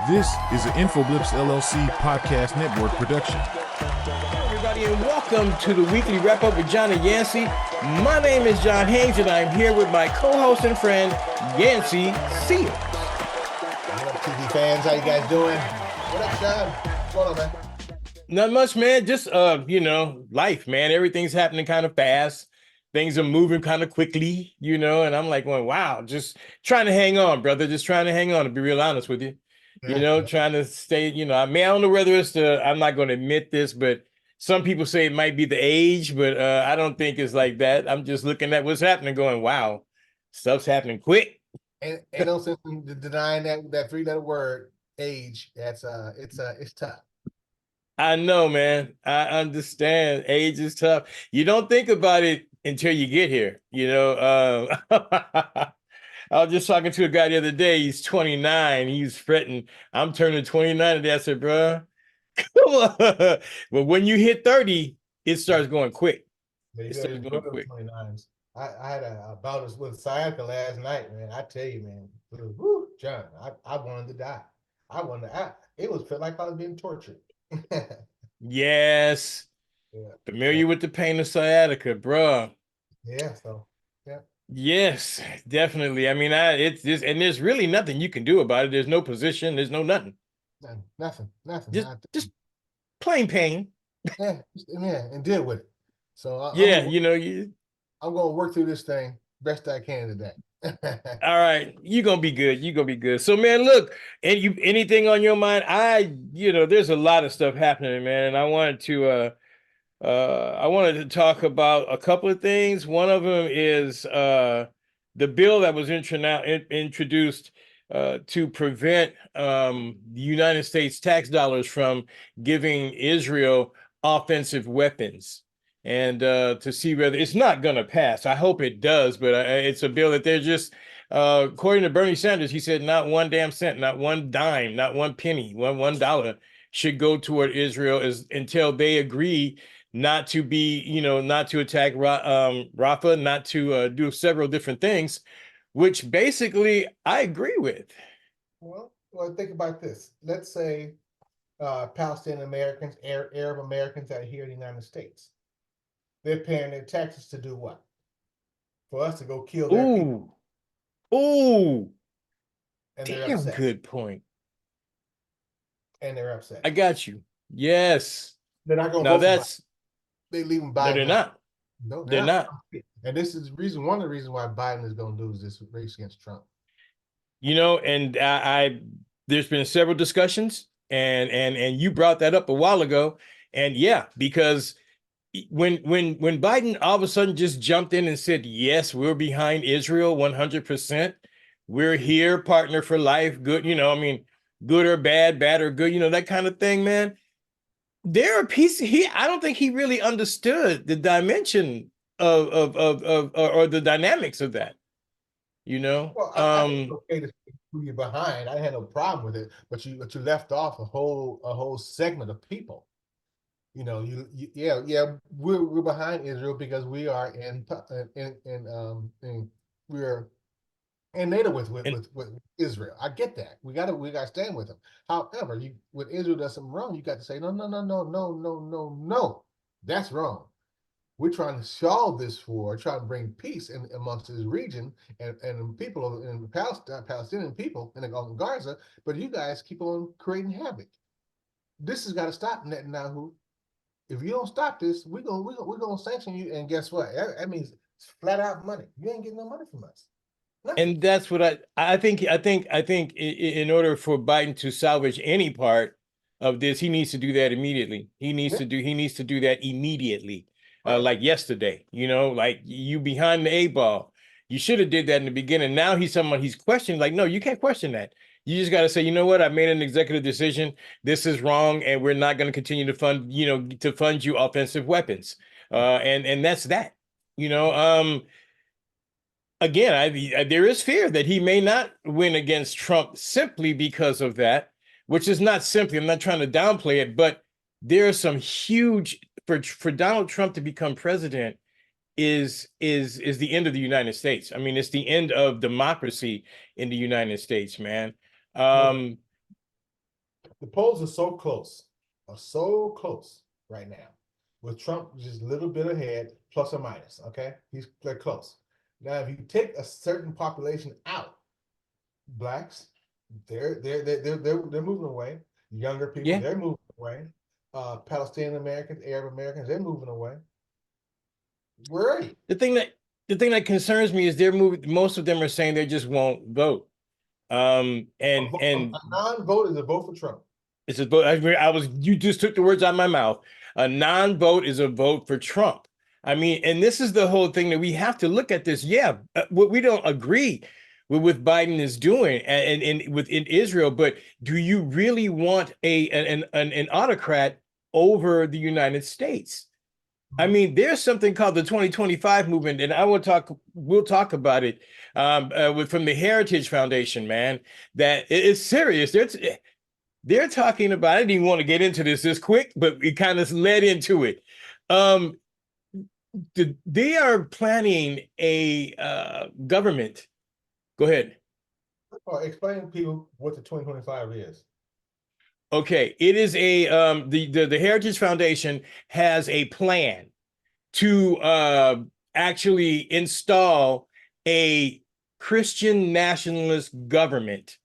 This is an InfoBlips LLC podcast network production. Hello, everybody, and welcome to the weekly wrap-up with John Yancy. My name is John Haynes, and I'm here with my co-host and friend, Yancy Seals. What up, TV fans? How you guys doing? What up, John? What's going on, man? Not much, man. Just, life, man. Everything's happening kind of fast. Things are moving kind of quickly, and I'm like, well, wow, just trying to hang on, brother. Just trying to hang on, to be real honest with you. Trying to stay, I don't know whether it's I'm not going to admit this, but some people say it might be the age, but I don't think it's like that. I'm just looking at what's happening going, wow, stuff's happening quick. Ain't no sense in denying that three-letter word, age. It's tough. I know, man. I understand. Age is tough. You don't think about it until you get here, I was just talking to a guy the other day. He's 29. He's fretting. I'm turning 29 today. I said, bro, come on. But when you hit 30, it starts going quick. It starts going quick. 29s. I had a bout with sciatica last night, man. I tell you, man. Woo, John, I wanted to die. It felt like I was being tortured. Yes. Yeah. Familiar with the pain of sciatica, bro. Yeah, so yeah. Yes, definitely. I mean, it's this, and there's really nothing you can do about it. There's no position. There's no nothing. Nothing. Just plain pain. Yeah, and deal with it. So I'm gonna work through this thing best I can today. All right, you're gonna be good. You're gonna be good. So, man, look, and anything on your mind? There's a lot of stuff happening, man, and I wanted to talk about a couple of things. One of them is the bill that was introduced to prevent the United States tax dollars from giving Israel offensive weapons, and to see whether it's not going to pass. I hope it does, but it's a bill that they're just, according to Bernie Sanders, he said not one damn cent, not one dime, not one penny, $1 should go toward Israel until they agree not to be, not to attack Rafah, not to do several different things, which basically I agree with. Well, think about this. Let's say Palestinian Americans, Arab Americans that are here in the United States. They're paying their taxes to do what? For us to go kill their people. Ooh. And damn good point. And they're upset. I got you. Yes. They're not going to vote. They leave them Biden. No, they're not. No, they're not. And this is one of the reasons why Biden is going to lose this race against Trump. And there's been several discussions, and you brought that up a while ago, and yeah, because when Biden all of a sudden just jumped in and said, yes, we're behind Israel 100%. We're here, partner for life. Good, good or bad, bad or good, that kind of thing, man. There are pieces I don't think he really understood the dimension of or the dynamics of that. Well, I think it's okay to who you're behind. I had no problem with it, but you left off a whole segment of people. We're behind Israel because we are we're in NATO with Israel. I get that. We gotta stand with them. However, when Israel does something wrong, you got to say no. That's wrong. We're trying to solve this war, trying to bring peace amongst this region and people in Palestinian people in Gaza. But you guys keep on creating havoc. This has got to stop, Netanyahu. If you don't stop this, we're gonna sanction you. And guess what? That means flat out money. You ain't getting no money from us. And that's what I think in order for Biden to salvage any part of this, he needs to do that immediately. He needs to do that immediately. Like yesterday, like you behind the 8-ball. You should have did that in the beginning. Now he's questioning, like, no, you can't question that. You just got to say, you know what? I made an executive decision. This is wrong. And we're not going to continue to fund you offensive weapons. And that's that, Again, there is fear that he may not win against Trump simply because of that, which is not simply, I'm not trying to downplay it, but there are some huge, for Donald Trump to become president is the end of the United States. I mean, it's the end of democracy in the United States, man. The polls are so close right now, with Trump just a little bit ahead, plus or minus. Okay, they're close. Now, if you take a certain population out, blacks, they're moving away. Younger people, Yeah. they're moving away. Palestinian Americans, Arab Americans, they're moving away. Where are you? The thing that concerns me is they're moving. Most of them are saying they just won't vote. And A non-vote is a vote for Trump. it's a vote. You just took the words out of my mouth. A non-vote is a vote for Trump. I mean, and this is the whole thing that we have to look at this. Yeah, what we don't agree with what Biden is doing and within Israel, but do you really want an autocrat over the United States? I mean, there's something called the 2025 movement, and we'll talk about it from the Heritage Foundation, man, that it's serious. They're talking about, I didn't even want to get into this quick, but we kind of led into it. They are planning a government. Go ahead. Explain to people what the 2025 is. Okay, it is the Heritage Foundation has a plan to actually install a Christian nationalist government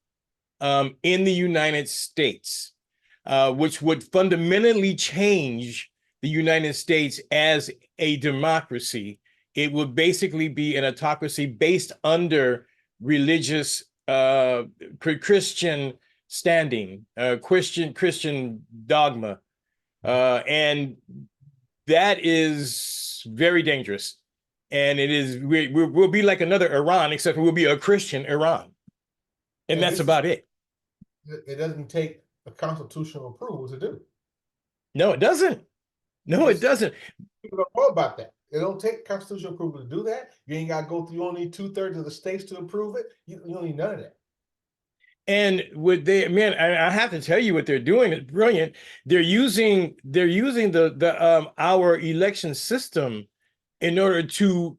in the United States, which would fundamentally change the United States as a democracy. It would basically be an autocracy based under religious Christian standing, Christian dogma, and that is very dangerous. And it is we'll be like another Iran, except we'll be a Christian Iran, and that's about it. It doesn't take a constitutional approval to do. No, it doesn't. No, it doesn't. People don't know about that. It don't take constitutional approval to do that. You ain't got to go through. You only need 2/3 of the states to approve it. You don't need none of that. And I have to tell you what they're doing is brilliant. They're using our election system in order to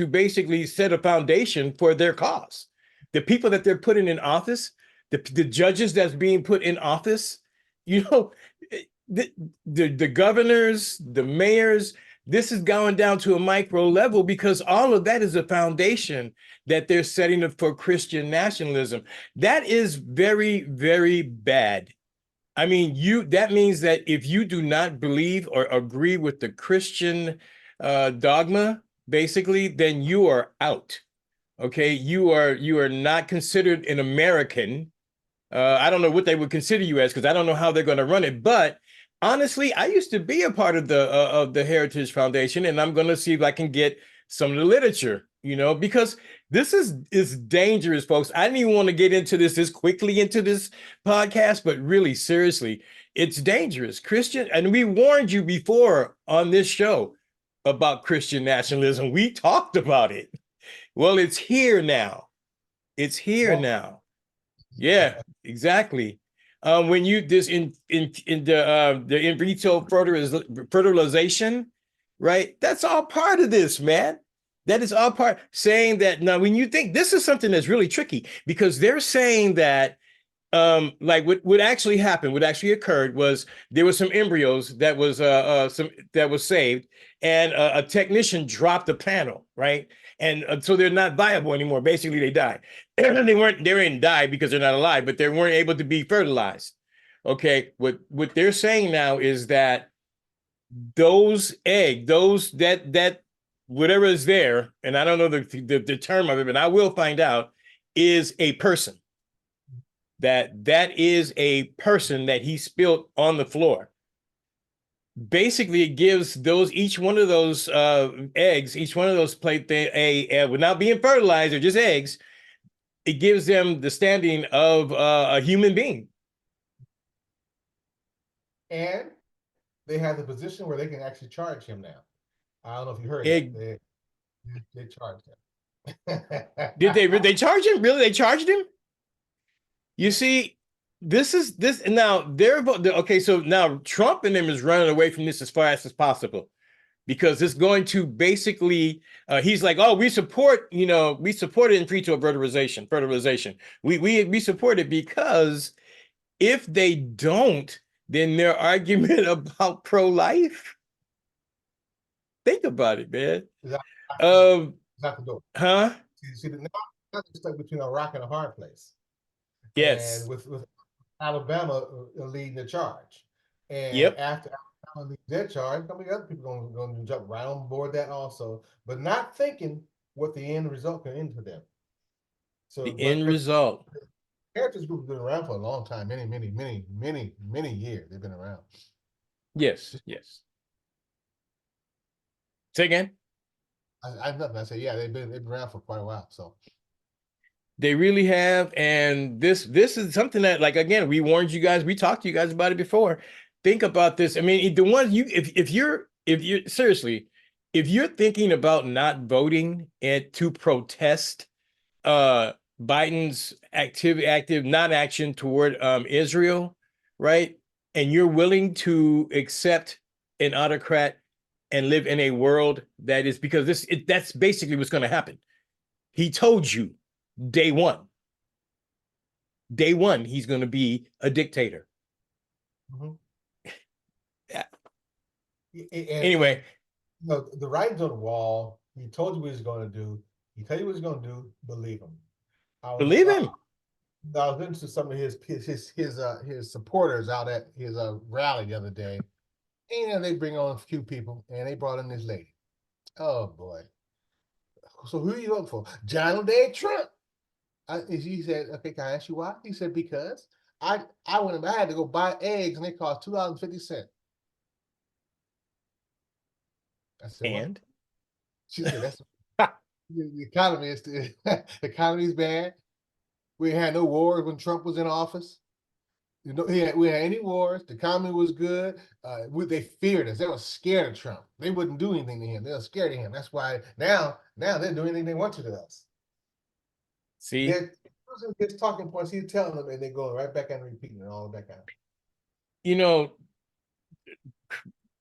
basically set a foundation for their cause. The people that they're putting in office, the judges that's being put in office, the governors, the mayors, this is going down to a micro level because all of that is a foundation that they're setting up for Christian nationalism. That is very, very bad. I mean, that means that if you do not believe or agree with the Christian dogma, basically, then you are out. Okay, you are not considered an American. I don't know what they would consider you as because I don't know how they're going to run it. But honestly, I used to be a part of the Heritage Foundation, and I'm going to see if I can get some of the literature, because this is dangerous, folks. I didn't even want to get into this quickly into this podcast, but really, seriously, it's dangerous. Christian, and we warned you before on this show about Christian nationalism. We talked about it. Well, it's here now. It's here now. Yeah, exactly. When you in the in vitro fertilization, right? That's all part of this, man. That is all part saying that now when you think this is something that's really tricky because they're saying that like what actually happened, what actually occurred was there was some embryos that was saved, and a technician dropped the panel, right? And so they're not viable anymore. Basically, they died. They didn't die because they're not alive, but they weren't able to be fertilized. Okay, what they're saying now is that those eggs, that whatever is there, and I don't know the term of it, but I will find out, is a person. That is a person that he spilled on the floor. Basically, it gives each one of those eggs, each one of those plate without being fertilized or just eggs, it gives them the standing of a human being. And they have the position where they can actually charge him now. I don't know if you heard they charged him. Did they charge him? Really? They charged him? You see, this now okay. So now Trump and them is running away from this as fast as possible because it's going to basically he's like, oh, we support it in vitro fertilization. We support it because If they don't, then their argument about pro-life. Think about it, man. Is that, Um, is that the door? huh? See, now you're stuck between a rock and a hard place. And Yes. with Alabama leading the charge. And Yep. after Alabama leads their charge, how many other people going to jump right on board that also, but not thinking what the end result can end for them. So, The end result. Heritage Group has been around for a long time, many years. They've been around. Yes. Yes. Say again. I've nothing. I say, yeah, they've been around for quite a while. So They really have, and this is something that, like, again, we warned you guys, we talked to you guys about it before. Think about this. I mean, the ones you, if you're seriously, if you're thinking about not voting and to protest Biden's active non-action toward Israel, right? And you're willing to accept an autocrat and live in a world that is, because that's basically what's going to happen. He told you day one, he's going to be a dictator. Yeah. Anyway, you know, the writing's on the wall. He told you what he's going to do. He tell you what he's going to do. Believe him. believe him. I was into some of his supporters out at his rally the other day, and they bring on a few people, and they brought in this lady. Oh boy! So who are you voting for? Donald J. Trump. He said, "Okay, can I ask you why?" He said, "Because I had to go buy eggs, and they cost $2.50." I said, "What?" And She said, "That's the economy is the economy is bad. We had no wars when Trump was in office. You know, we had any wars. The economy was good. They feared us. They were scared of Trump. They wouldn't do anything to him. They were scared of him. That's why now they're doing anything they want to us. see, They're using his talking points. He's telling them, and they're going right back and repeating it all back out. you know,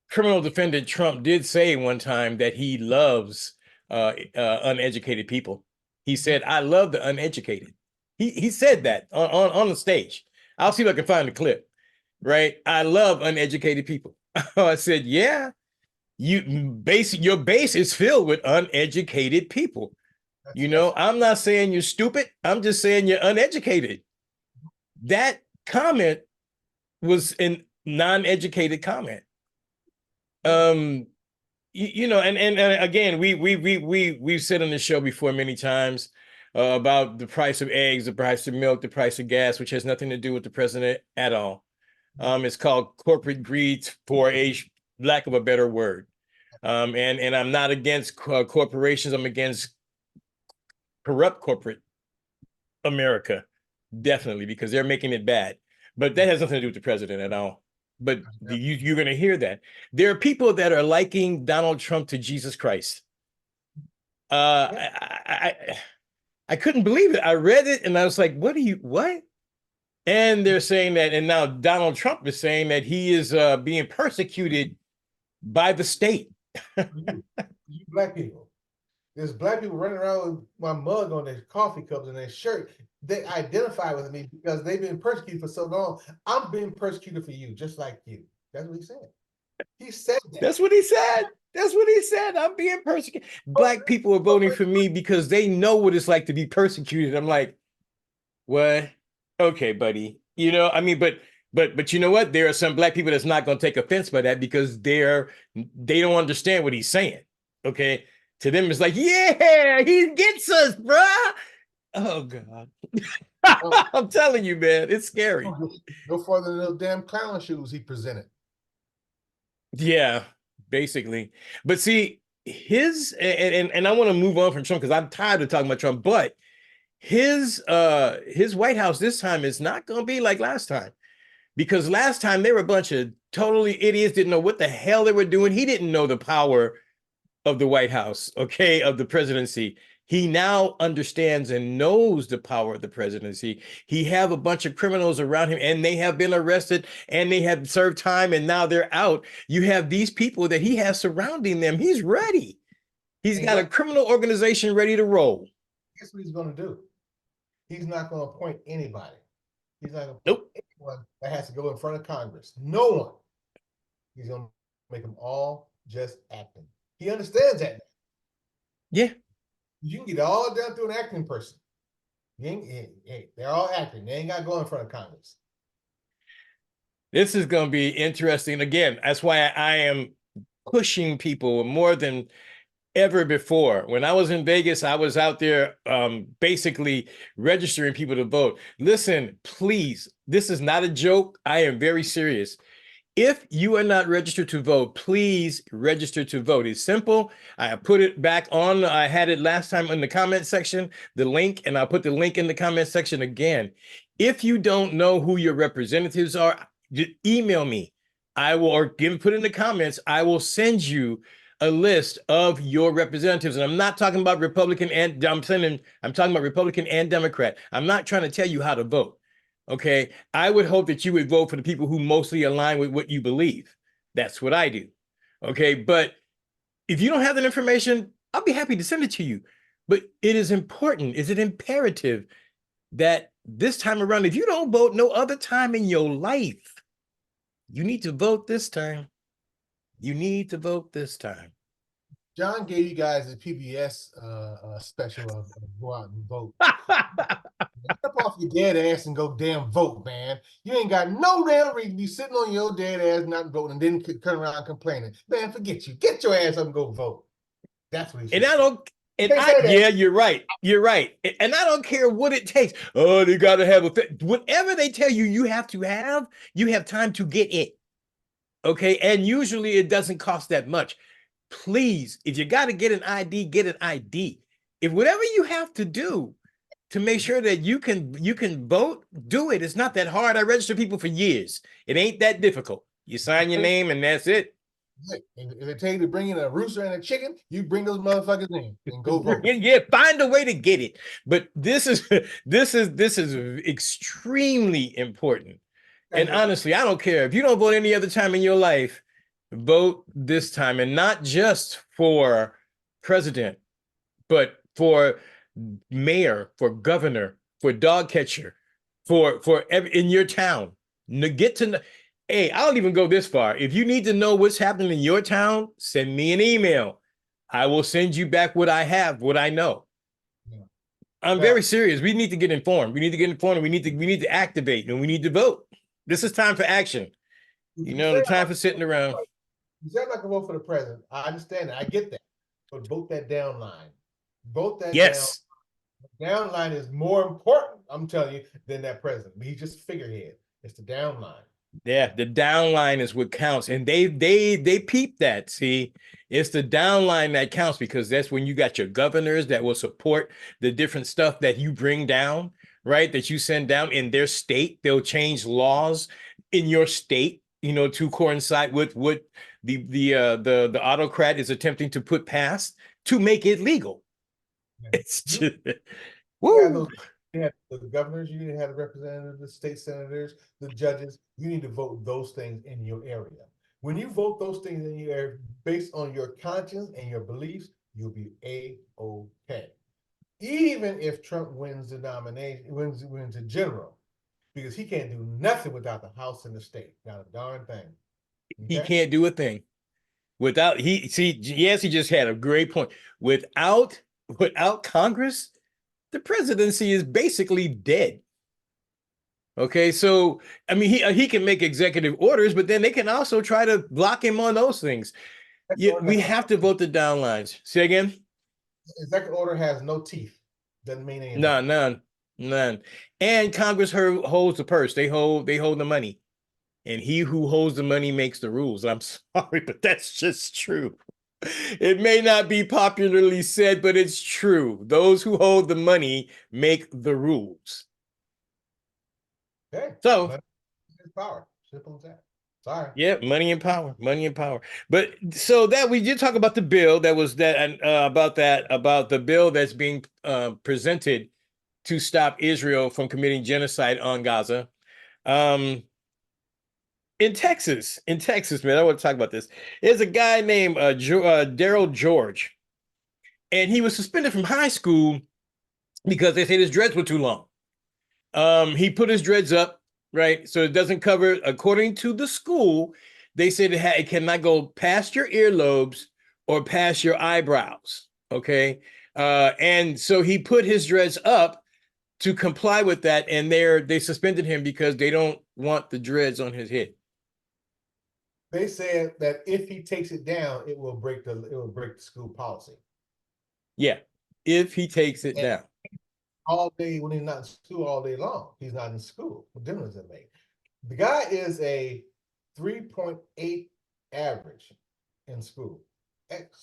criminal defendant Trump did say one time that he loves uneducated people. He said, "I love the uneducated." He said that on the stage. I'll see if I can find the clip. Right? I love uneducated people. I said, "Yeah, your base is filled with uneducated people." You know, I'm not saying you're stupid. I'm just saying you're uneducated. That comment was a non-educated comment. You know, and again, we've said on the show before many times about the price of eggs, the price of milk, the price of gas, which has nothing to do with the president at all. It's called corporate greed, for a lack of a better word. And I'm not against corporations. I'm against corrupt corporate America, definitely, because they're making it bad. But that has nothing to do with the president at all. But you're going to hear that. There are people that are liking Donald Trump to Jesus Christ. I couldn't believe it. I read it and I was like, what? And they're saying that, and now Donald Trump is saying that he is being persecuted by the state. You black people. There's black people running around with my mug on their coffee cups and their shirt. They identify with me because they've been persecuted for so long. I'm being persecuted for you, just like you. That's what he said. He said that. That's what he said. That's what he said. I'm being persecuted. Black people are voting for me because they know what it's like to be persecuted. I'm like, what? Okay, buddy. You know, I mean, but you know what? There are some black people that's not going to take offense by that because they don't understand what he's saying. Okay, to them it's like, yeah, he gets us, bruh. Oh God. I'm telling you, man, it's scary. No further than those damn clown shoes he presented. Yeah, basically. But see, and I want to move on from Trump because I'm tired of talking about Trump, but his White House this time is not going to be like last time, because last time they were a bunch of totally idiots, didn't know what the hell they were doing. He didn't know the power of the White House, okay, of the presidency. He now understands and knows the power of the presidency. He have a bunch of criminals around him, and they have been arrested, and they have served time, and now they're out. You have these people that he has surrounding them. He's ready. He's got a criminal organization ready to roll. Guess what he's going to do? He's not going to appoint anybody. He's not going to appoint one that has to go in front of Congress. No one. He's going to make them all just acting. He understands that. Yeah. You can get all down through an acting person. They're all acting. They ain't got to go in front of Congress. This is going to be interesting. Again, that's why I am pushing people more than ever before. When I was in Vegas, I was out there basically registering people to vote. Listen, please, this is not a joke. I am very serious. If you are not registered to vote, please register to vote. It's simple. I put it back on. I had it last time in the comment section, the link, and I'll put the link in the comment section again. If you don't know who your representatives are, email me. I will, or put it in the comments. I will send you a list of your representatives. And I'm not talking about Republican and I'm talking about Republican and Democrat. I'm not trying to tell you how to vote. Okay, I would hope that you would vote for the people who mostly align with what you believe. That's what I do. Okay, but if you don't have that information, I'll be happy to send it to you. But it is important, is it imperative that this time around, if you don't vote no other time in your life, you need to vote this time. You need to vote this time. John gave you guys a PBS special of go out and vote. Step off your dead ass and go damn vote, man. You ain't got no damn reason to be sitting on your dead ass not voting and then turn around complaining. Man, forget you. Get your ass up and go vote. That's what he should. And I don't. And yeah, you're right. You're right. And I don't care what it takes. Oh, they got to have whatever they tell you, you have time to get it. Okay. And usually it doesn't cost that much. Please, if you got to get an ID, get an ID. If whatever you have to do to make sure that you can vote, do it. It's not that hard. I register people for years. It ain't that difficult. You sign your name and that's it. If they tell you to bring in a rooster and a chicken, you bring those motherfuckers in and go vote. Yeah, find a way to get it. But this is extremely important. And honestly, I don't care if you don't vote any other time in your life. Vote this time, and not just for president, but for mayor, for governor, for dog catcher, for in your town. Get to know. Hey, I don't even go this far. If you need to know what's happening in your town, send me an email. I will send you back what I have, what I know. Yeah. I'm very serious. We need to get informed. We need to get informed. We need to activate, and we need to vote. This is time for action. You know, the time for sitting around. You said like a vote for the president. I understand that. I get that. But vote that down line. Vote that down. The down line is more important, I'm telling you, than that president. He's just a figurehead. It's the down line. Yeah, the down line is what counts. And they peep that. See, it's the down line that counts, because that's when you got your governors that will support the different stuff that you bring down, right? That you send down in their state. They'll change laws in your state, you know, to coincide with what the autocrat is attempting to put past to make it legal. Yeah. It's just woo. You have the governors, you need to have the representatives, the state senators, the judges. You need to vote those things in your area. When you vote those things in your area based on your conscience and your beliefs, you'll be A-OK. Even if Trump wins the nomination, wins the general, because he can't do nothing without the House and the state. Not a darn thing. Okay? He can't do a thing without Yancy just had a great point. Without Congress, the presidency is basically dead. Okay, so I mean, he can make executive orders, but then they can also try to block him on those things. Yeah, we have to vote the down lines. Say again. Executive order has no teeth. Doesn't mean anything. No, none. And Congress holds the purse. They hold the money, and he who holds the money makes the rules. I'm sorry, but that's just true. It may not be popularly said, but it's true. Those who hold the money make the rules. Okay. So, money and power. Simple as that. Sorry. Yeah, money and power. But so that we did talk about the bill that was about the bill that's being presented to stop Israel from committing genocide on Gaza. In Texas, man, I want to talk about this. There's a guy named Daryl George, and he was suspended from high school because they said his dreads were too long. He put his dreads up right? So it doesn't cover, according to the school, they said it cannot go past your earlobes or past your eyebrows. Okay. And so he put his dreads up to comply with that, and they suspended him because they don't want the dreads on his head. They said that if he takes it down, it will break the school policy. Yeah, if he takes it down. All day when he's not in school all day long. He's not in school. What difference does it make? The guy is a 3.8 average in school.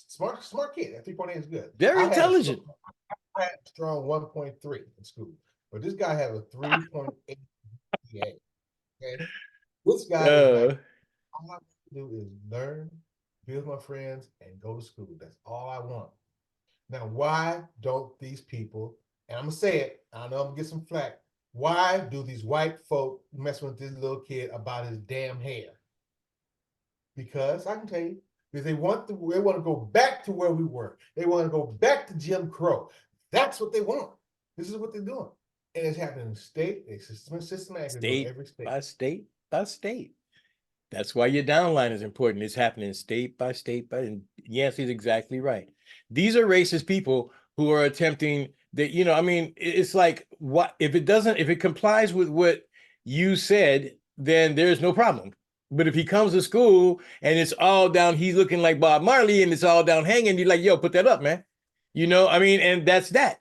Smart kid. At 3.8 is good. Very intelligent. I had a strong 1.3 in school, but this guy had a 3.8 GPA. Okay, this guy is like, all I want to do is learn, be with my friends, and go to school. That's all I want. Now, why don't these people, and I'm gonna say it, I know I'm gonna get some flack. Why do these white folk mess with this little kid about his damn hair? Because I can tell you, because they want to go back to where we were. They want to go back to Jim Crow. That's what they want. This is what they're doing. And it's happening in state, it's systematically every state. By state by state. That's why your downline is important. It's happening state by state and Yancey's exactly right. These are racist people who are attempting that, I mean, it's like, what if it complies with what you said, then there's no problem. But if he comes to school and it's all down, he's looking like Bob Marley and it's all down hanging, you're like, yo, put that up, man. I mean, and that's that.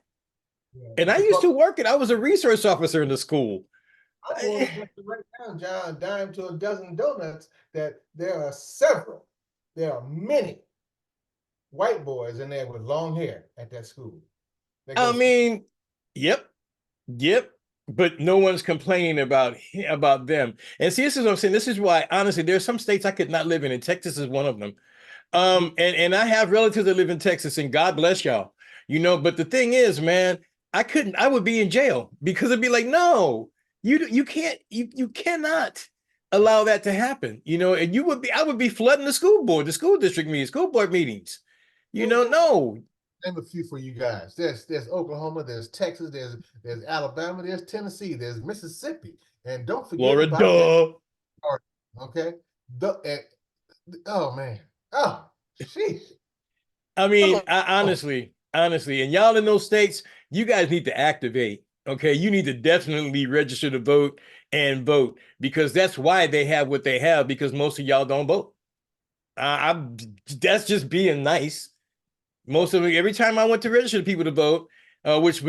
Yeah. And I used to work it. I was a resource officer in the school. I want to right now, John, dime to a dozen donuts, that there are many white boys in there with long hair at that school. I mean, yep. But no one's complaining about them. And see, this is what I'm saying. This is why, honestly, there's some states I could not live in, and Texas is one of them. And I have relatives that live in Texas, and God bless y'all. But the thing is, man, I would be in jail because it'd be like, no, you can't, you cannot allow that to happen. And I would be flooding the school district meetings, school board meetings. No. Name a few for you guys. There's Oklahoma, there's Texas, there's Alabama, there's Tennessee, there's Mississippi, and don't forget Florida. About okay. Oh man. Oh, sheesh. I mean, honestly, and y'all in those states, you guys need to activate. Okay, you need to definitely register to vote and vote, because that's why they have what they have, because most of y'all don't vote. That's just being nice. Most of it, every time I went to register people to vote, which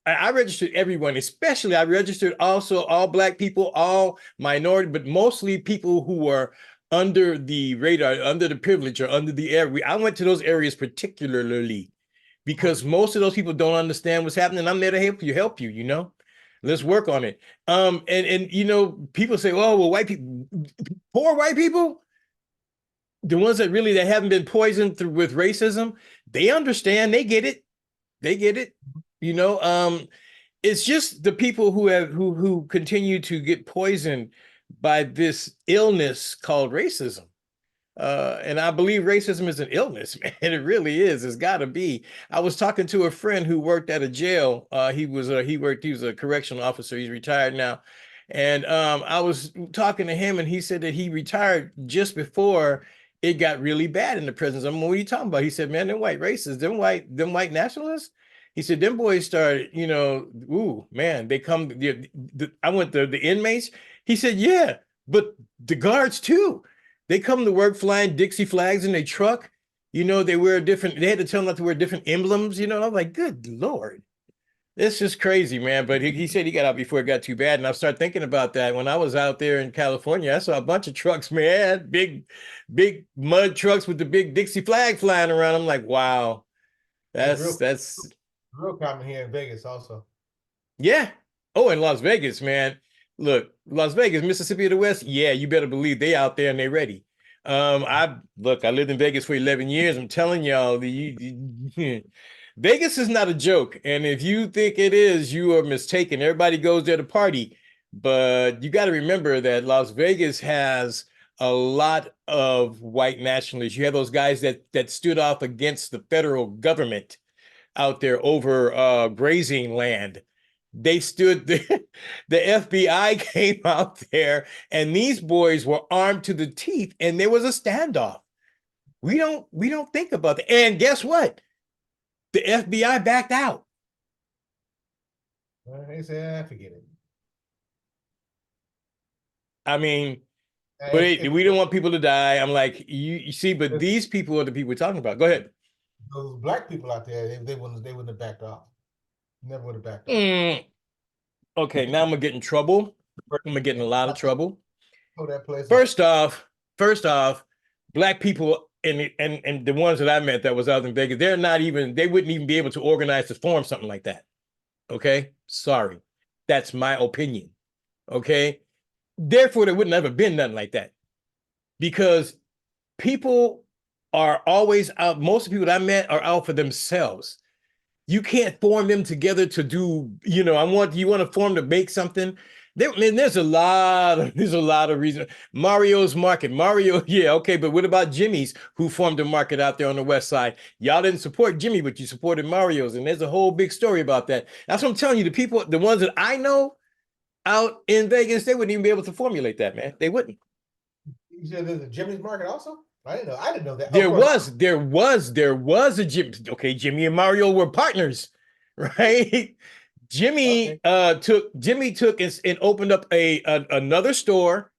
I registered everyone, especially I registered also all Black people, all minority, but mostly people who were under the radar, under the privilege, or under the area. I went to those areas particularly because most of those people don't understand what's happening. I'm there to help you, Let's work on it. And people say, oh, well, white people, poor white people, the ones that haven't been poisoned with racism, they understand, they get it. It's just the people who continue to get poisoned by this illness called racism. And I believe racism is an illness, man. It really is. It's got to be. I was talking to a friend who worked at a jail. He was a correctional officer. He's retired now. And I was talking to him, and he said that he retired just before it got really bad in the prisons. I mean, what are you talking about? He said, man, them white racists, them white nationalists. He said, them boys started, ooh, man, they come, I went to the inmates. He said, yeah, but the guards too. They come to work flying Dixie flags in their truck. They had to tell them not to wear different emblems. I'm like, good Lord. It's just crazy, man. But he said he got out before it got too bad. And I started thinking about that. When I was out there in California, I saw a bunch of trucks, man, big mud trucks with the big Dixie flag flying around. I'm like, wow, that's real common here in Vegas also. Yeah. Oh, in Las Vegas, man. Look, Las Vegas, Mississippi of the West. Yeah, you better believe they out there and they ready. I lived in Vegas for 11 years. I'm telling y'all, Vegas is not a joke. And if you think it is, you are mistaken. Everybody goes there to party. But you got to remember that Las Vegas has a lot of white nationalists. You have those guys that stood off against the federal government out there over grazing land. They stood there. The FBI came out there, and these boys were armed to the teeth, and there was a standoff. We don't think about that. And guess what? The FBI backed out. Well, they said, forget it. I mean, And but if we don't want people to die. I'm like, you see, but these people are the people we're talking about. Go ahead. those black people out there, they wouldn't have backed off. Never would have backed off. Okay, now I'm gonna get in trouble. I'm gonna get in a lot of trouble. Oh, that place. First off, black people and the ones that I met that was out in Vegas, they wouldn't even be able to organize to form something like that. Okay, sorry, that's my opinion. Okay, therefore there wouldn't ever been nothing like that, because people are always out. Most of the people that I met are out for themselves. You can't form them together to do, you want to form to make something. There's a lot of reasons. Mario's market. Mario, yeah, okay, but what about Jimmy's, who formed a market out there on the west side? Y'all didn't support Jimmy, but you supported Mario's, and there's a whole big story about that. That's what I'm telling you. The people, the ones that I know out in Vegas, they wouldn't even be able to formulate that, man. They wouldn't. You said there's a Jimmy's market also? I didn't know that. There was a Jimmy. Okay, Jimmy and Mario were partners, right? Jimmy took and opened up another store.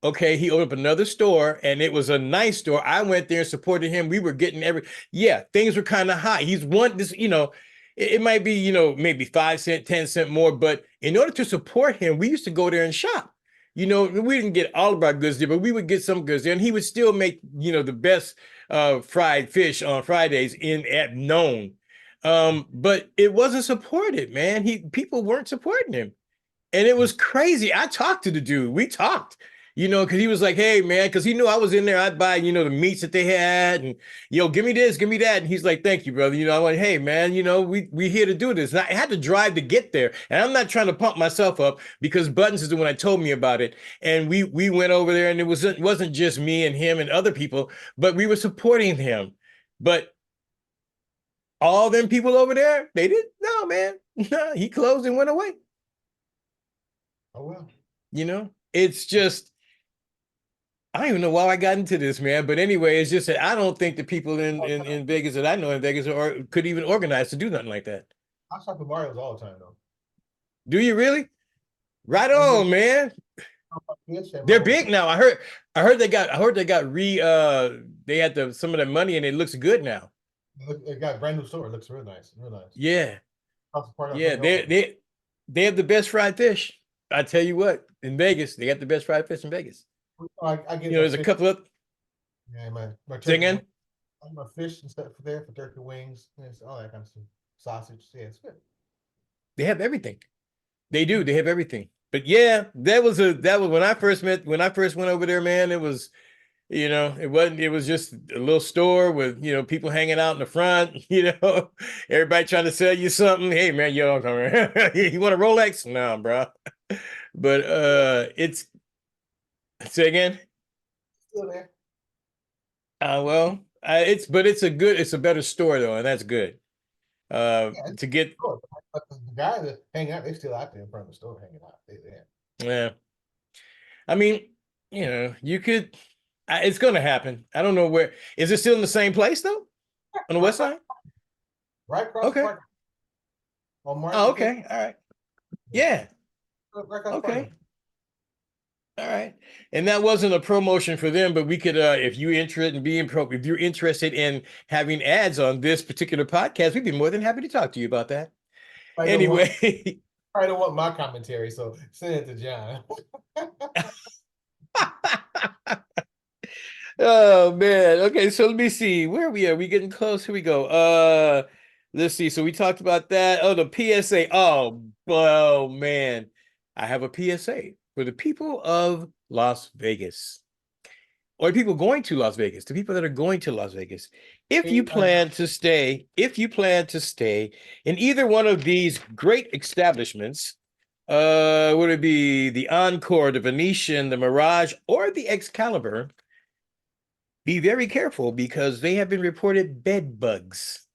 Okay, he opened up another store, and it was a nice store. I went there and supported him. We were getting things were kind of high. He's one this, it might be, maybe 5 cent, 10 cent more, but in order to support him, we used to go there and shop. We didn't get all of our goods there, but we would get some goods there, and he would still make, the best fried fish on Fridays at Known. But it wasn't supported, man. People weren't supporting him. And it was crazy. I talked to the dude. We talked, because he was like, hey, man, because he knew I was in there. I'd buy, the meats that they had and, give me this, give me that. And he's like, thank you, brother. I went, hey, man, we here to do this. And I had to drive to get there. And I'm not trying to pump myself up, because Buttons is the one that told me about it. And we went over there, and it wasn't just me and him and other people, but we were supporting him. But all them people over there, they didn't. No, man. No, he closed and went away. Oh, well. It's just, I don't even know why I got into this, man. But anyway, it's just that I don't think the people in Vegas that I know in Vegas could even organize to do nothing like that. I shop at Mario's all the time, though. Do you really? Right on, man. They're big now. I heard they got they had some of the money, and it looks good now. It got a brand new store. It looks real nice. Real nice. Yeah. Yeah, they have the best fried fish. I tell you what, in Vegas, they got the best fried fish in Vegas. I get there's a couple of. Yeah, my Say again? My fish and stuff for turkey wings, and all that kind of stuff. Sausage, yeah, it's good. They have everything. They do. They have everything. But yeah, that was when I first went over there, man. It was, it was just a little store with, people hanging out in the front, everybody trying to sell you something. Hey, man, you want a Rolex? No, bro. But say again. Still there. Well, it's a better store though, and that's good. To get but the guys that hang out, they're still out there in front of the store hanging out. Yeah. I mean, you could. It's going to happen. I don't know where. Is it still in the same place though? On the west side? Right across. Okay. Oh, okay. All right. Yeah. Right okay. All right. And that wasn't a promotion for them, but we could, if you're interested in having ads on this particular podcast, we'd be more than happy to talk to you about that. Anyway. I don't want my commentary, so send it to John. Oh man. Okay, so let me see. Where are we at? We getting close? Here we go. Let's see. So we talked about that. Oh, the PSA. Oh, well, man. I have a PSA for the people of Las Vegas. Or people going to Las Vegas, the people that are going to Las Vegas. If you plan to stay in either one of these great establishments, would it be the Encore, the Venetian, the Mirage, or the Excalibur? Be very careful, because they have been reported bed bugs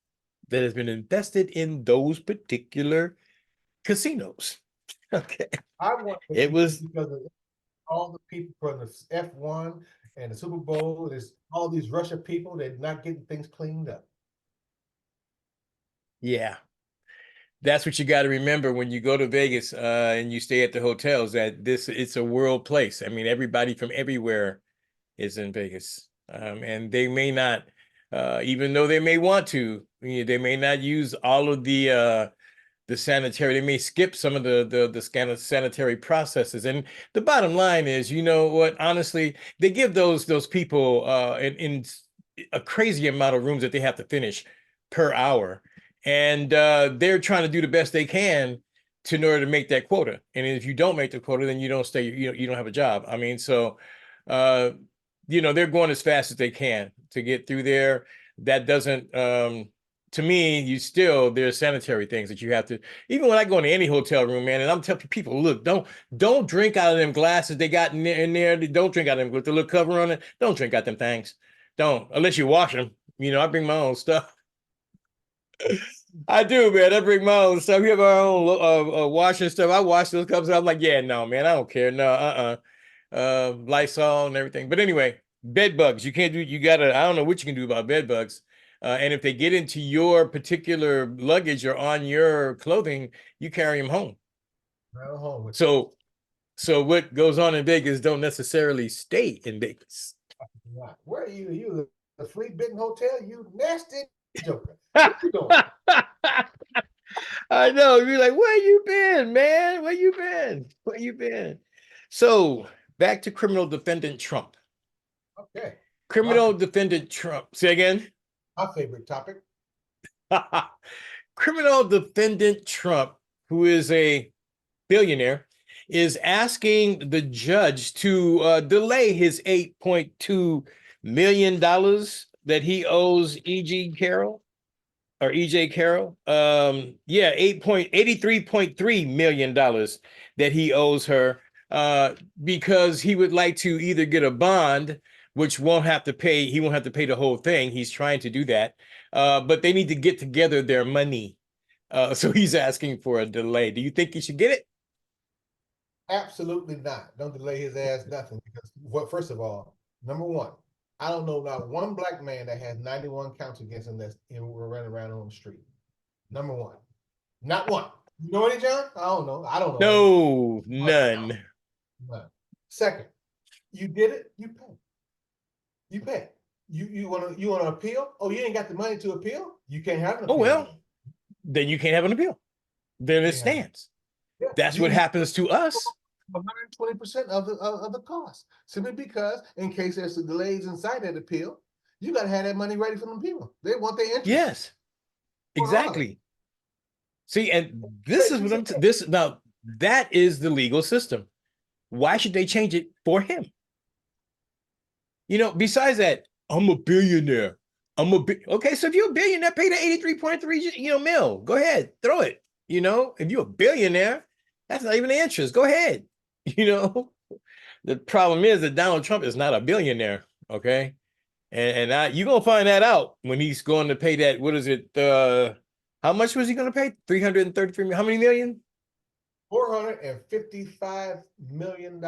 that has been infested in those particular casinos. Okay. I want It was, because of all the people from the F1 and the Super Bowl. There's all these Russia people that not getting things cleaned up. yeah. That's what you got to remember when you go to Vegas and you stay at the hotels, that it's a world place. I mean, everybody from everywhere is in Vegas. And they may not, even though they may want to, they may not use all of the sanitary, they may skip some of the sanitary processes. And the bottom line is, you know what, honestly, they give those people in a crazy amount of rooms that they have to finish per hour. And they're trying to do the best they can in order to make that quota. And if you don't make the quota, then you don't stay, you don't have a job. I mean, so they're going as fast as they can to get through there. That doesn't to me, there's sanitary things that you have to, even when I go into any hotel room, man, and I'm telling people, look, don't drink out of them glasses they got in there. Don't drink out of them with the little cover on it. Don't drink out them things. Don't, unless you wash them. I bring my own stuff. I do, man. I bring my own stuff. We have our own washing stuff. I wash those cups. I'm like, yeah, no, man, I don't care. No, Lysol and everything. But anyway, bed bugs. You gotta, I don't know what you can do about bed bugs. And if they get into your particular luggage or on your clothing, you carry them home. Right home with So what goes on in Vegas don't necessarily stay in Vegas. Where are you? You the flea bitten hotel? You nasty joker. What you doing? I know. You're like, where you been, man? Where you been? Where you been? So back to criminal defendant Trump. Okay. Criminal defendant Trump. Say again. My favorite topic. Criminal defendant Trump, who is a billionaire, is asking the judge to delay his $8.2 million that he owes E.G. Carroll or E.J. Carroll. $83.3 million that he owes her because he would like to either get a bond, which he won't have to pay the whole thing. He's trying to do that. But they need to get together their money. So he's asking for a delay. Do you think he should get it? Absolutely not. Don't delay his ass nothing. Because first of all, number one, I don't know not one black man that has 91 counts against him that's running around on the street. Number one. Not one. You know any, John? I don't know. I don't know. No, none. None. Second, you did it, you pay. You pay. You wanna appeal? Oh, you ain't got the money to appeal? You can't have an appeal. Oh, well, then you can't have an appeal. Then it stands. Yeah. That's what happens to us. 120% of the cost, simply because in case there's delays inside that appeal, you got to have that money ready for them people. They want their interest. Yes, exactly. See, and this is what now that is the legal system. Why should they change it for him? Besides that, I'm a billionaire. Okay, so if you're a billionaire, pay the 83.3 mil. Go ahead, throw it. If you're a billionaire, that's not even the interest. Go ahead. The problem is that Donald Trump is not a billionaire. Okay. And you're going to find that out when he's going to pay that. What is it? How much was he going to pay? 333 million. How many million? $455 million.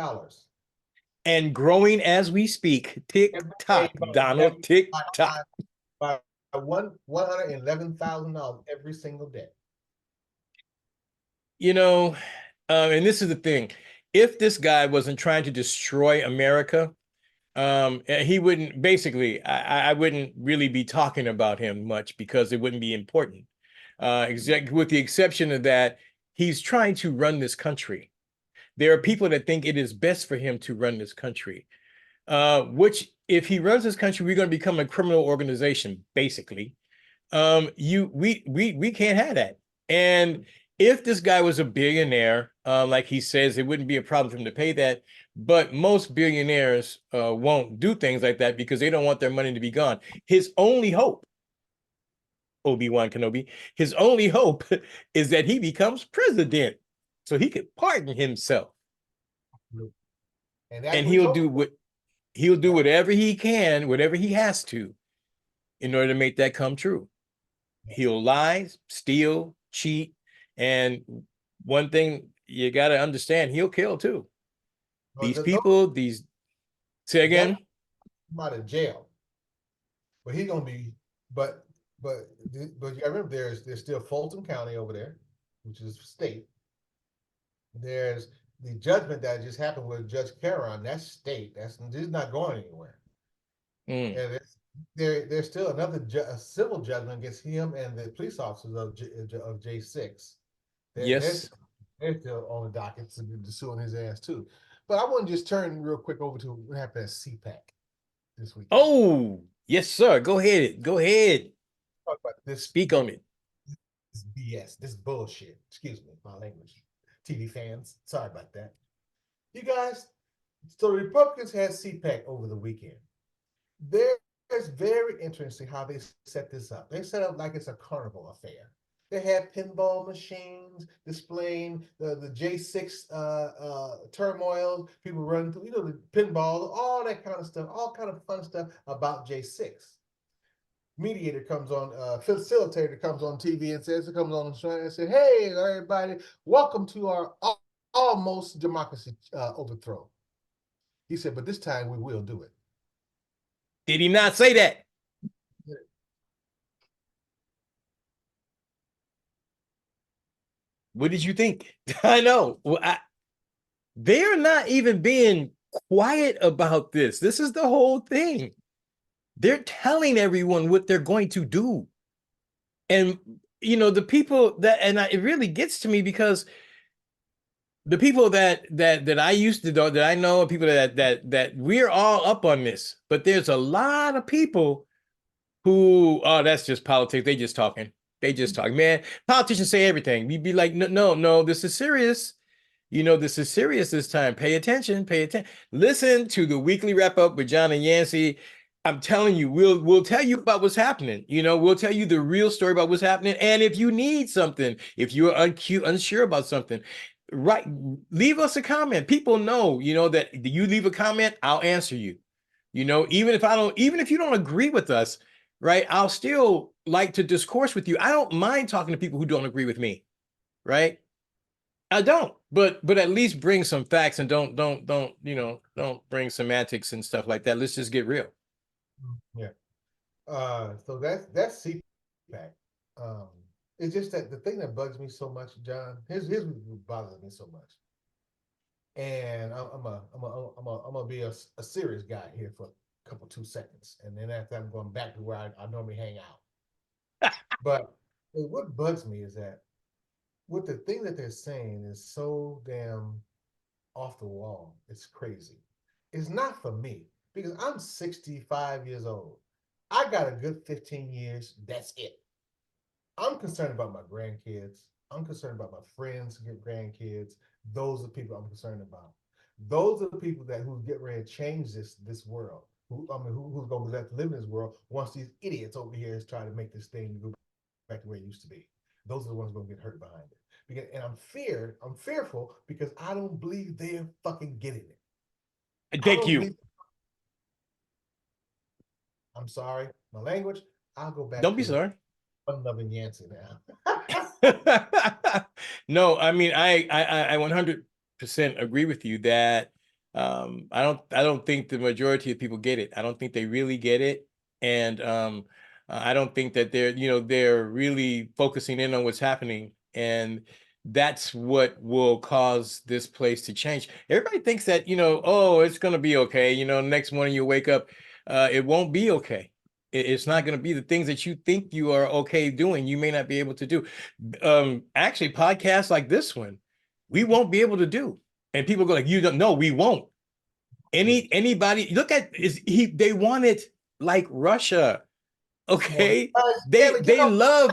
And growing as we speak. Tick tock, Donald. Tick tock. By $111,000 every single day. And this is the thing. If this guy wasn't trying to destroy America, he wouldn't, basically, I wouldn't really be talking about him much because it wouldn't be important. With the exception of that, he's trying to run this country. There are people that think it is best for him to run this country, which if he runs this country, we're going to become a criminal organization, basically. We can't have that. And if this guy was a billionaire, like he says, it wouldn't be a problem for him to pay that. But most billionaires won't do things like that because they don't want their money to be gone. His only hope, Obi-Wan Kenobi, his only hope is that he becomes president so he could pardon himself. And he'll do whatever he can, whatever he has to, in order to make that come true. He'll lie, steal, cheat, and one thing you got to understand, he'll kill too. These people, say again. Come out of jail, but he's gonna be, but you gotta remember there's still Fulton County over there, which is state. There's the judgment that just happened with Judge Caron. That's state. That's not going anywhere. And there's still another a civil judgment against him and the police officers of J6. Yes. They're still on the docket to suing his ass too. But I want to just turn real quick over to what happened at CPAC this week. Oh, yes, sir. Go ahead. Go ahead. Talk about this. Speak on it. This BS, this bullshit. Excuse me, my language. TV fans, sorry about that. You guys, so the Republicans had CPAC over the weekend. It's very interesting how they set this up. They set up like it's a carnival affair. They had pinball machines displaying the J6 turmoil, people running through, the pinball, all that kind of stuff, all kind of fun stuff about J6. Mediator comes on, facilitator comes on TV and comes on the show and says, "Hey, everybody, welcome to our almost democracy overthrow." He said, "But this time we will do it." Did he not say that? What did you think? I know. Well, they're not even being quiet about this. This is the whole thing. They're telling everyone what they're going to do. And, the people it really gets to me because the people that I used to know, that I know, people that we're all up on this, but there's a lot of people who, that's just politics. They just talking. They just talk, man. Politicians say everything. We'd be like, no, this is serious. This is serious this time. Pay attention. Listen to the weekly wrap up with John and Yancy. I'm telling you, we'll tell you about what's happening. We'll tell you the real story about what's happening. And if you need something, if you're unsure about something, right, leave us a comment. People know, that you leave a comment, I'll answer you. Even if you don't agree with us, right, I'll still like to discourse with you. I don't mind talking to people who don't agree with me, right? I don't, but at least bring some facts and don't bring semantics and stuff like that. Let's just get real. Yeah. So that's CPAC. It's just that the thing that bugs me so much, John. Here's what bothers me so much. And I'm gonna be a serious guy here for a couple 2 seconds, and then after I'm going back to where I normally hang out. But what bugs me is that what the thing that they're saying is so damn off the wall. It's crazy. It's not for me because I'm 65 years old. I got a good 15 years. That's it. I'm concerned about my grandkids. I'm concerned about my friends who get grandkids. Those are the people I'm concerned about. Those are the people who get ready to change this world. Who's going to be left to live in this world once these idiots over here is trying to make this thing go back to where it used to be. Those are the ones going to get hurt behind it. And I'm fearful because I don't believe they're fucking getting it. Thank you. I'm sorry, my language. I'll go back. Don't be sorry. Loving Yancy now. No, I mean I 100% agree with you that I don't think the majority of people get it. I don't think they really get it, and I don't think that they're really focusing in on what's happening, and that's what will cause this place to change. Everybody thinks that it's going to be okay. Next morning you wake up, it won't be okay. It's not going to be the things that you think you are okay doing. You may not be able to do. Actually, podcasts like this one, we won't be able to do. And people go like, "You don't know, we won't." Anybody look at they want it like Russia. Okay, they love.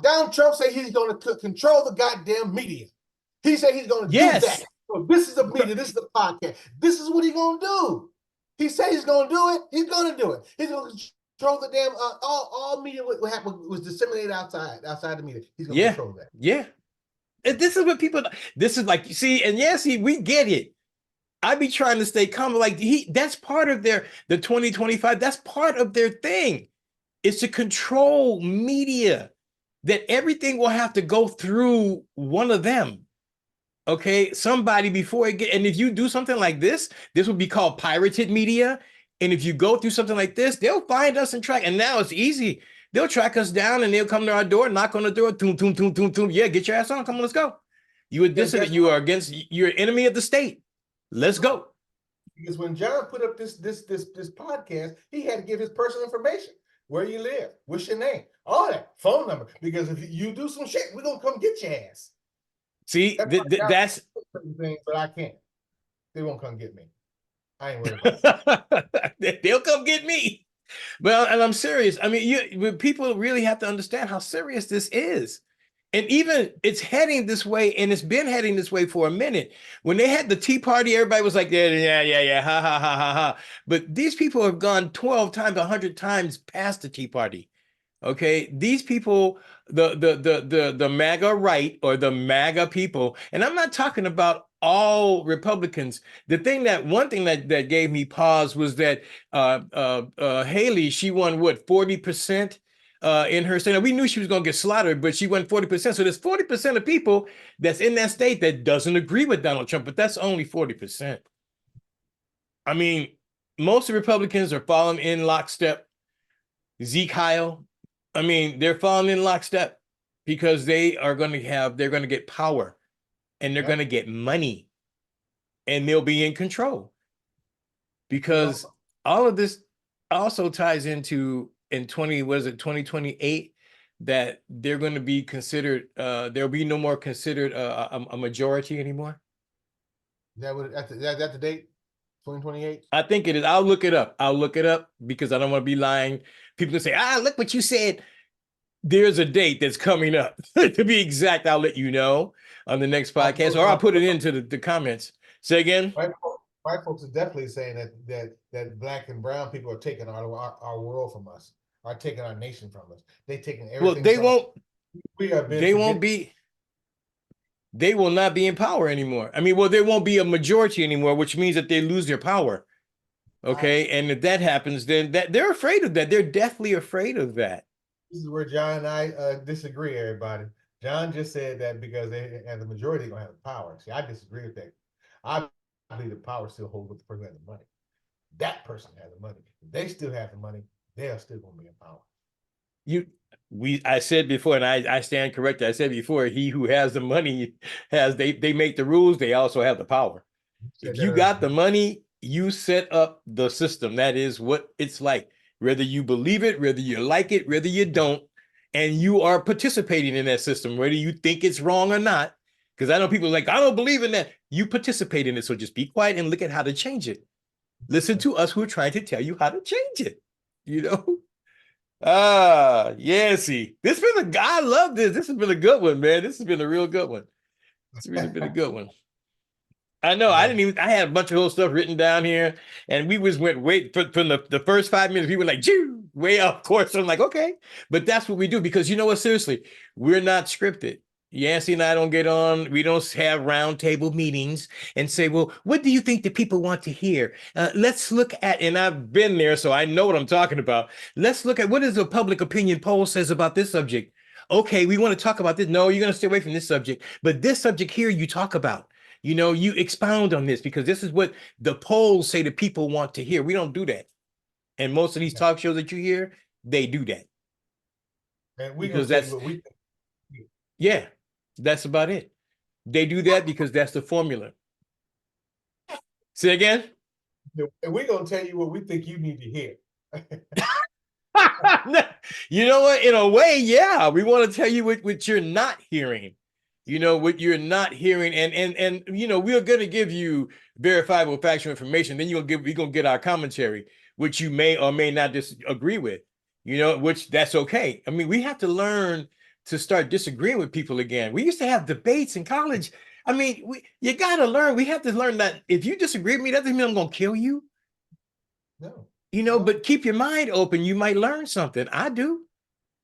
Donald Trump said he's going to control the goddamn media. He said he's going to do that. So this is the media. This is the podcast. This is what he's going to do. He said he's going to do it. He's going to do it. He's going to control the damn all media. What happened was disseminated outside the media. He's going to control that. Yeah. And this is what people. This is like, you see, and yes, we get it. I be trying to stay calm. Like that's part of the 2025. That's part of their thing. Is to control media. that everything will have to go through one of them. Okay, somebody before it get, and if you do something like this would be called pirated media. And if you go through something like this, they'll find us and track. And now it's easy. They'll track us down and they'll come to our door, knock on the door, toom, toom, toom, toom, toom. Yeah, get your ass on. Come on, let's go. You a dissident, you are against, you're an enemy of the state. Let's go. Because when John put up this podcast, he had to give his personal information. Where you live, what's your name, all that, phone number. Because if you do some shit, we're gonna come get your ass. See, that's things, but I can't. They won't come get me. I ain't worried about it. They'll come get me. Well, and I'm serious. I mean, people really have to understand how serious this is. And even it's heading this way, and it's been heading this way for a minute. When they had the Tea Party, everybody was like, yeah, ha, ha, ha, ha, ha. But these people have gone 12 times, 100 times past the Tea Party. Okay, these people, the MAGA right, or the MAGA people, and I'm not talking about all Republicans. One thing that gave me pause was that Haile, she won what, 40% in her state. Now, we knew she was going to get slaughtered, but she won 40%. So there's 40% of people that's in that state that doesn't agree with Donald Trump, but that's only 40%. I mean, most of the Republicans are falling in lockstep. Zeke Heil, I mean, they're falling in lockstep because they're going to get power, and they're going to get money, and they'll be in control, because all of this also ties into in 2028 that they're going to be considered, there'll be no more considered a majority anymore. That would that's the date, 2028. I think it is. I'll look it up. Because I don't want to be lying. People can say, look what you said. There's a date that's coming up. To be exact, I'll let you know on the next podcast, or I'll put it into the comments. Say again. White folks are definitely saying that black and brown people are taking our world from us, are taking our nation from us. They're taking everything. Well, they won't. They will not be in power anymore. I mean, well, there won't be a majority anymore, which means that they lose their power. Okay, and if that happens, then they're afraid of that. They're deathly afraid of that. This is where John and I disagree, everybody. John just said that because they have the majority going to have the power. See, I disagree with that. I believe the power still holds with the person who has the money. That person has the money. If they still have the money, they're still going to be in power. I said before, and I stand corrected. I said before, he who has the money they make the rules. They also have the power. If you got the money, you set up the system. That is what it's like. Whether you believe it, whether you like it, whether you don't, and you are participating in that system, whether you think it's wrong or not. Because I know people are like, I don't believe in that. You participate in it, so just be quiet and look at how to change it. Listen to us who are trying to tell you how to change it. You know? Yancy. I love this. This has been a good one, man. This has been a real good one. It's really been a good one. I know. I had a bunch of little stuff written down here, and we went from the first 5 minutes, we were like, way off course. So I'm like, okay, but that's what we do, because you know what? Seriously, we're not scripted. Yancy and I don't get on. We don't have roundtable meetings and say, well, what do you think the people want to hear? Let's look at, and I've been there, so I know what I'm talking about. Let's look at what is the public opinion poll says about this subject. Okay, we want to talk about this. No, you're going to stay away from this subject, but this subject here you talk about. You know, you expound on this, because this is what the polls say the people want to hear. We don't do that. And most of these talk shows that you hear, they do that. And because that's what we think. Yeah, that's about it. They do that because that's the formula. Say again? And we're going to tell you what we think you need to hear. You know what? In a way, yeah. We want to tell you what you're not hearing. You know, what you're not hearing, and you know, we're going to give you verifiable factual information. Then we're going to get our commentary, which you may or may not disagree with, you know, which that's okay. I mean, we have to learn to start disagreeing with people again. We used to have debates in college. I mean, you got to learn. We have to learn that if you disagree with me, that doesn't mean I'm going to kill you. No. You know, but keep your mind open. You might learn something. I do.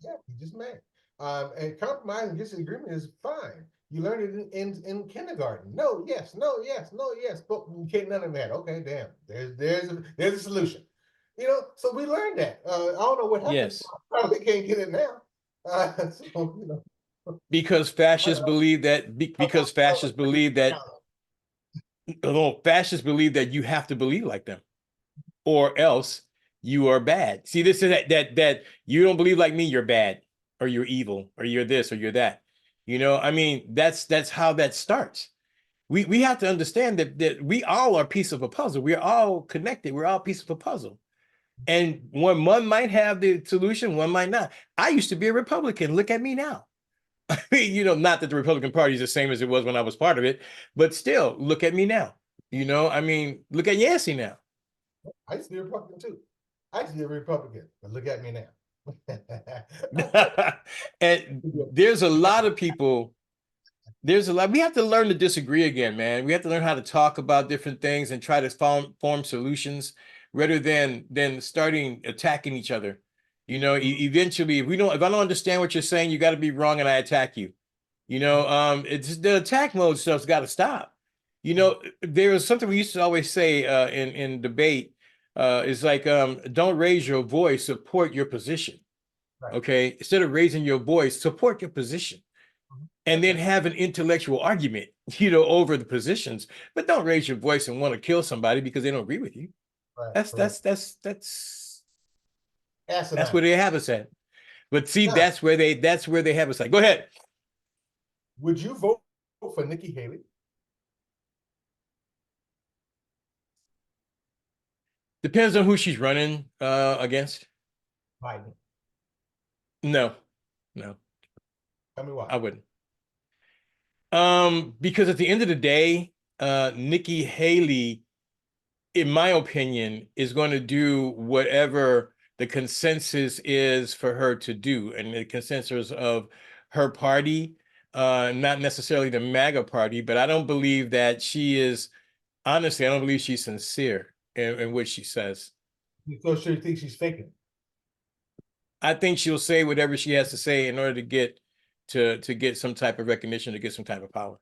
Yeah, you just may. And compromise and disagreement is fine. You learn it in kindergarten. No, yes, no, yes, no, yes. But you can't none of that. Okay, damn. There's a solution. You know, so we learned that. I don't know what happened. Yes. I probably can't get it now. So, Because I, fascists believe that because fascists believe that no, fascists believe that you have to believe like them, or else you are bad. See, this is that you don't believe like me, you're bad, or you're evil, or you're this, or you're that. I mean, that's how that starts. We have to understand that we all are a piece of a puzzle. We're all connected. We're all a piece of a puzzle. And one might have the solution, one might not. I used to be a Republican. Look at me now. Not that the Republican Party is the same as it was when I was part of it, but still, look at me now. I mean, look at Yancy now. I used to be a Republican too. I used to be a Republican, but look at me now. And there's a lot of people, we have to learn to disagree again, man. We have to learn how to talk about different things and try to form solutions rather than starting attacking each other. Eventually, if I don't understand what you're saying, you got to be wrong and I attack you. It's the attack mode stuff's got to stop. There was something we used to always say in debate, is like, don't raise your voice, support your position. Right. Okay, instead of raising your voice, support your position, and then Okay. have an intellectual argument, over the positions. But don't raise your voice and want to kill somebody because they don't agree with you. Right, That's correct. that's Asinine. where they have us at. But see, Now, that's where they have us at. Go ahead. would you vote for Nikki Haley? Depends on who she's running against. Biden. No, Tell me why. I wouldn't. Because at the end of the day, Nikki Haley, in my opinion, is going to do whatever the consensus is for her to do, and the consensus of her party, not necessarily the MAGA party, but I don't believe that she is, honestly, I don't believe she's sincere in what she says. So she thinks she's faking. I think she'll say whatever she has to say in order to get some type of recognition, to get some type of power.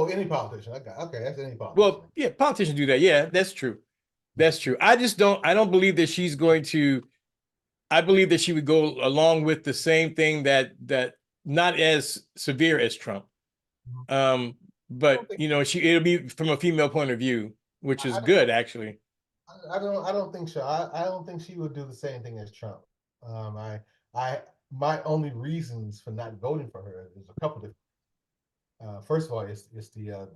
Any politician. Okay, that's any politician. Well, yeah, politicians do that. Yeah, that's true. That's true. I don't believe that she's going to. I believe that she would go along with the same thing that not as severe as Trump. But it'll be from a female point of view, which is good actually. I don't think so. I don't think she would do the same thing as Trump. I my only reasons for not voting for her is a couple of first of all, it's the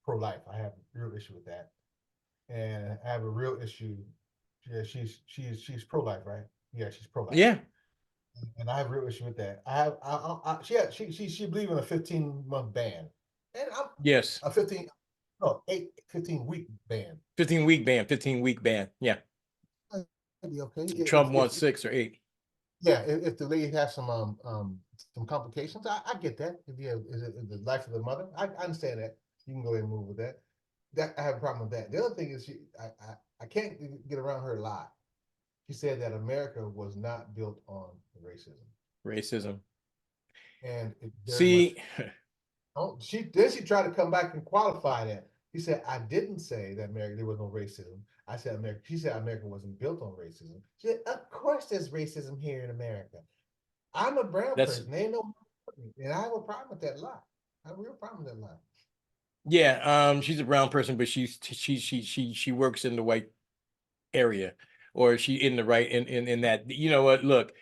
pro-life. I have a real issue with that, and I have a real issue. Yeah, she's pro-life, right? Yeah, she's pro-life. Yeah, and I have a real issue with that. She believe in a 15-month ban, and I'm yes, a 15-week ban. 15-week ban, 15-week ban. Yeah, Okay. Trump wants 6 or 8. Yeah, if the lady has some complications, I get that. If you have is it the life of the mother, I understand that. You can go ahead and move with that. That I have a problem with that. The other thing is I can't get around her lie. She said that America was not built on racism. Racism. And it very See, much, she tried to come back and qualify that. He said, I didn't say that there was no racism. I said America. She said America wasn't built on racism. She said, of course there's racism here in America. I'm a brown person. They ain't no, and I have a problem with that lie. I have a real problem with that lie. yeah, she's a brown person, but she works in the white area, or she in the right in that. You know what? Look,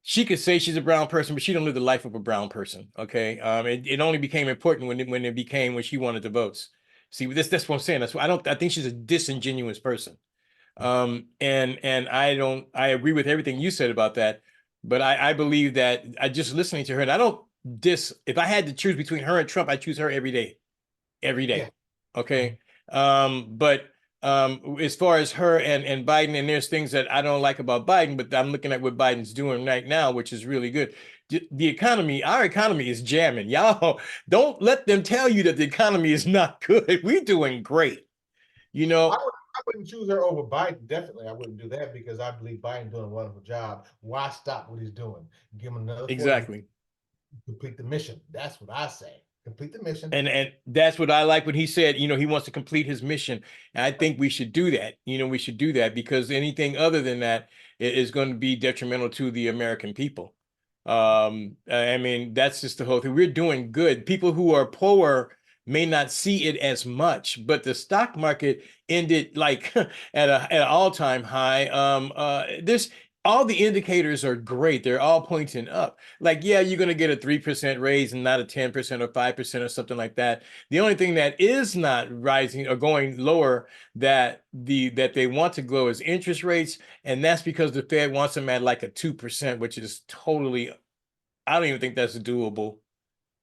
she could say she's a brown person, but she don't live the life of a brown person. Okay, it only became important when she wanted the votes. See, that's what I'm saying. That's why I think she's a disingenuous person. And I agree with everything you said about that, but I believe that I just listening to her, and I don't if I had to choose between her and Trump, I choose her every day. Yeah. Okay. But as far as her and Biden, and there's things that I don't like about Biden, but I'm looking at what Biden's doing right now, which is really good. The economy, our economy is jamming. Y'all don't let them tell you that the economy is not good. We're doing great. I wouldn't choose her over Biden. Definitely, I wouldn't do that because I believe Biden's doing a wonderful job. Why stop what he's doing? Give him another 4 years Exactly. to complete the mission. That's what I say. Complete the mission. And that's what I like when he said, he wants to complete his mission. And I think we should do that. We should do that, because anything other than that is going to be detrimental to the American people. I mean, that's just the whole thing. We're doing good. People who are poor may not see it as much, but the stock market ended like at an all-time high. This all the indicators are great. They're all pointing up. Like, yeah, you're going to get a 3% raise and not a 10% or 5% or something like that. The only thing that is not rising or going lower that they want to go is interest rates, and that's because the Fed wants them at like a 2%, which is totally, I don't even think that's doable.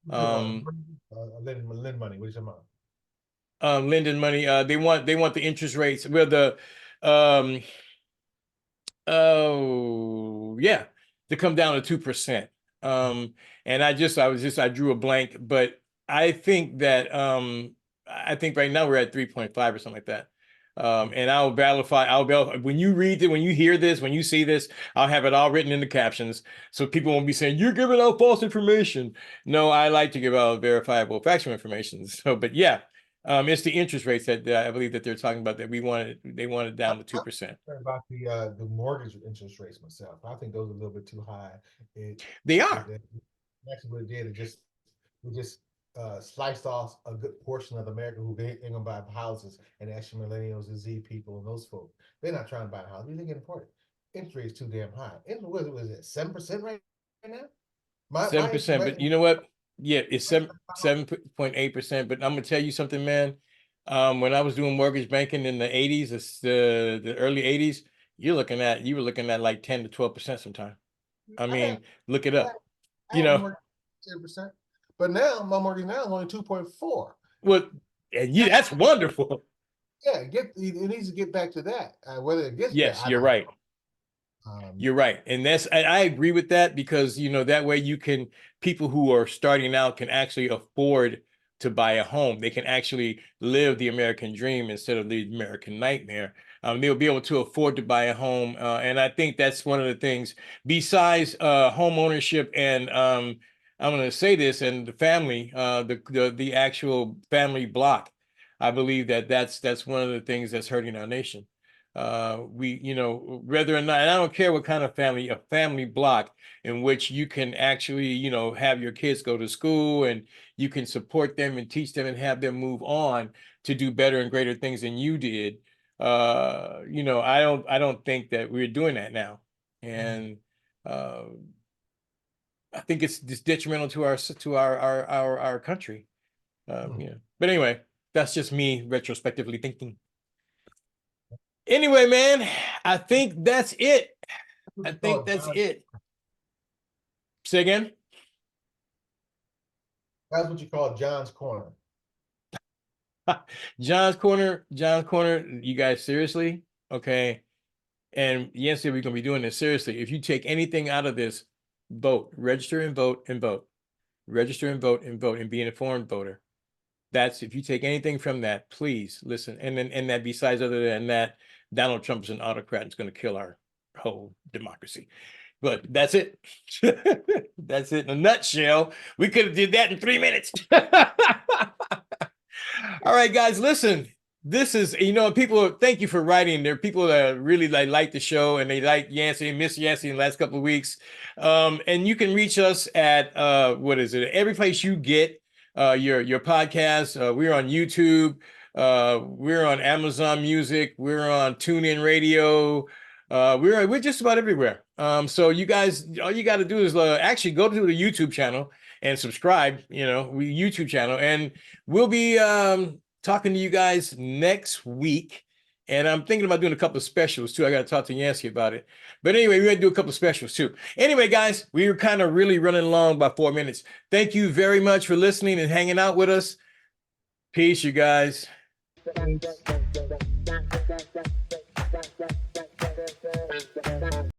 Lend money. What is your amount? Lending money. They want the interest rates. Well, the um, oh yeah, to come down to 2%. And I drew a blank, but I think that I think right now we're at 3.5 or something like that. And when you read it, when you hear this, when you see this, I'll have it all written in the captions, so people won't be saying you're giving out false information. No, I like to give out verifiable factual information. So, but yeah, it's the interest rates that I believe that they're talking about, that they wanted down to 2%. About the mortgage interest rates myself. I think those are a little bit too high. They are. Actually what it did, it just sliced off a good portion of America who ain't gonna buy houses, and actually millennials and Z people and those folks. They're not trying to buy a house. They can afford it. Interest rate is too damn high. What was it, 7% right now? 7%, but you know what? Yeah, it's 7.8%. But I'm gonna tell you something, man. When I was doing mortgage banking in the 80s, the early 80s, you were looking at like 10 to 12% sometime. I mean, look it up. I 10%. But now my mortgage now is only 2.4. Well, and that's wonderful. Yeah, it needs to get back to that. Whether it gets yes, there, you're right. You're right. And I agree with that, because, that way people who are starting out can actually afford to buy a home. They can actually live the American dream instead of the American nightmare. They'll be able to afford to buy a home. And I think that's one of the things, besides home ownership and I'm going to say this, and the family, the actual family block. I believe that's one of the things that's hurting our nation. Whether or not, and I don't care what kind of family, a family block in which you can actually, have your kids go to school, and you can support them and teach them and have them move on to do better and greater things than you did. I don't think that we're doing that now. And I think it's just detrimental to our country. But anyway, that's just me retrospectively thinking. Anyway, man, I think that's it. I think that's it. Say again? That's what you call John's Corner. John's Corner, you guys, seriously? Okay. And yes, we're going to be doing this seriously. If you take anything out of this, vote, register and vote and vote. Register and vote and be an informed voter. That's, if you take anything from that, please listen. And that besides, other than that, Donald Trump is an autocrat and it's going to kill our whole democracy. But that's it. That's it in a nutshell. We could have did that in 3 minutes. All right, guys, listen. This is, people, thank you for writing. There are people that really like the show, and they like Yancy and Miss Yancy in the last couple of weeks. And you can reach us at what is it? Every place you get your podcast. We're on YouTube. We're on Amazon Music. We're on TuneIn Radio. We're just about everywhere. So you guys, all you got to do is actually go to the YouTube channel and subscribe. YouTube channel, and we'll be talking to you guys next week. And I'm thinking about doing a couple of specials too. I got to talk to Yancy about it. But anyway, we're going to do a couple of specials too. Anyway, guys, we were kind of really running along by 4 minutes. Thank you very much for listening and hanging out with us. Peace, you guys.